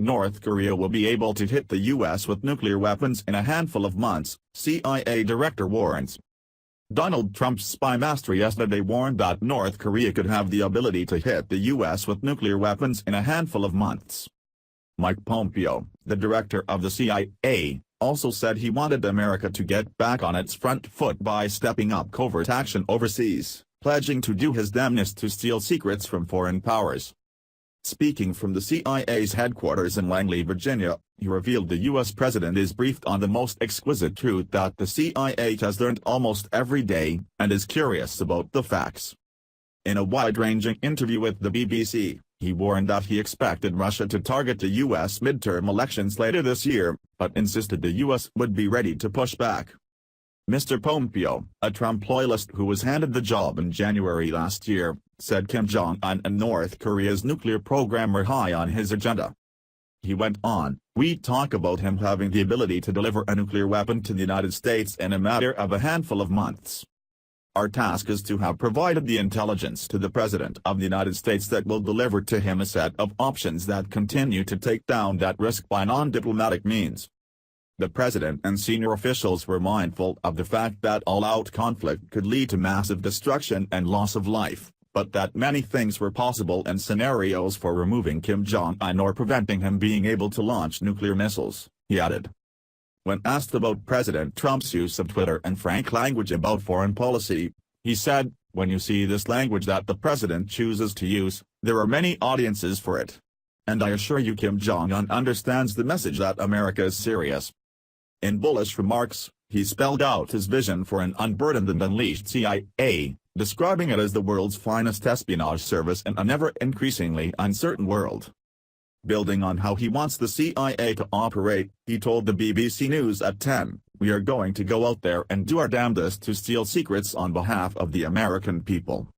North Korea will be able to hit the U.S. with nuclear weapons in a handful of months, CIA director warns. Donald Trump's spymaster yesterday warned that North Korea could have the ability to hit the U.S. with nuclear weapons in a handful of months. Mike Pompeo, the director of the CIA, also said he wanted America to get back on its front foot by stepping up covert action overseas, pledging to do his damnedest to steal secrets from foreign powers. Speaking from the CIA's headquarters in Langley, Virginia, he revealed the U.S. president is briefed on the most exquisite truth that the CIA has learned almost every day, and is curious about the facts. In a wide-ranging interview with the BBC, he warned that he expected Russia to target the U.S. midterm elections later this year, but insisted the U.S. would be ready to push back. Mr. Pompeo, a Trump loyalist who was handed the job in January last year, said Kim Jong-un and North Korea's nuclear program were high on his agenda. He went on, "We talk about him having the ability to deliver a nuclear weapon to the United States in a matter of a handful of months. Our task is to have provided the intelligence to the President of the United States that will deliver to him a set of options that continue to take down that risk by non-diplomatic means." The President and senior officials were mindful of the fact that all-out conflict could lead to massive destruction and loss of life, but that many things were possible and scenarios for removing Kim Jong-un or preventing him being able to launch nuclear missiles, he added. When asked about President Trump's use of Twitter and frank language about foreign policy, he said, "When you see this language that the president chooses to use, there are many audiences for it. And I assure you Kim Jong-un understands the message that America is serious." In bullish remarks, he spelled out his vision for an unburdened and unleashed CIA, describing it as the world's finest espionage service in an ever-increasingly uncertain world. Building on how he wants the CIA to operate, he told the BBC News at 10, "We are going to go out there and do our damnedest to steal secrets on behalf of the American people.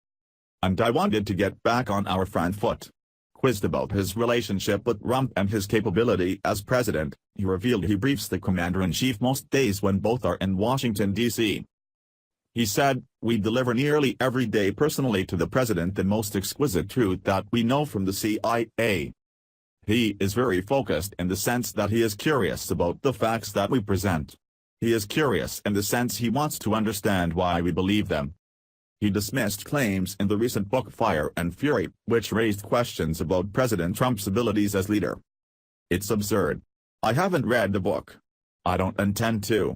And I wanted to get back on our front foot." Quizzed about his relationship with Trump and his capability as president, he revealed he briefs the commander-in-chief most days when both are in Washington, D.C. He said, "We deliver nearly every day personally to the president the most exquisite truth that we know from the CIA. He is very focused in the sense that he is curious about the facts that we present. He is curious in the sense he wants to understand why we believe them." He dismissed claims in the recent book Fire and Fury, which raised questions about President Trump's abilities as leader. "It's absurd. I haven't read the book. I don't intend to."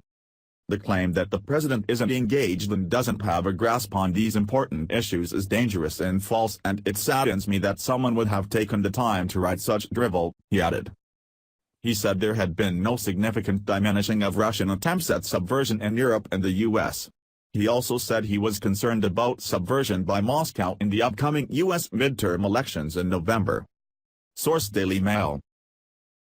The claim that the president isn't engaged and doesn't have a grasp on these important issues is dangerous and false, and it saddens me that someone would have taken the time to write such drivel, he added. He said there had been no significant diminishing of Russian attempts at subversion in Europe and the U.S. He also said he was concerned about subversion by Moscow in the upcoming U.S. midterm elections in November. Source: Daily Mail.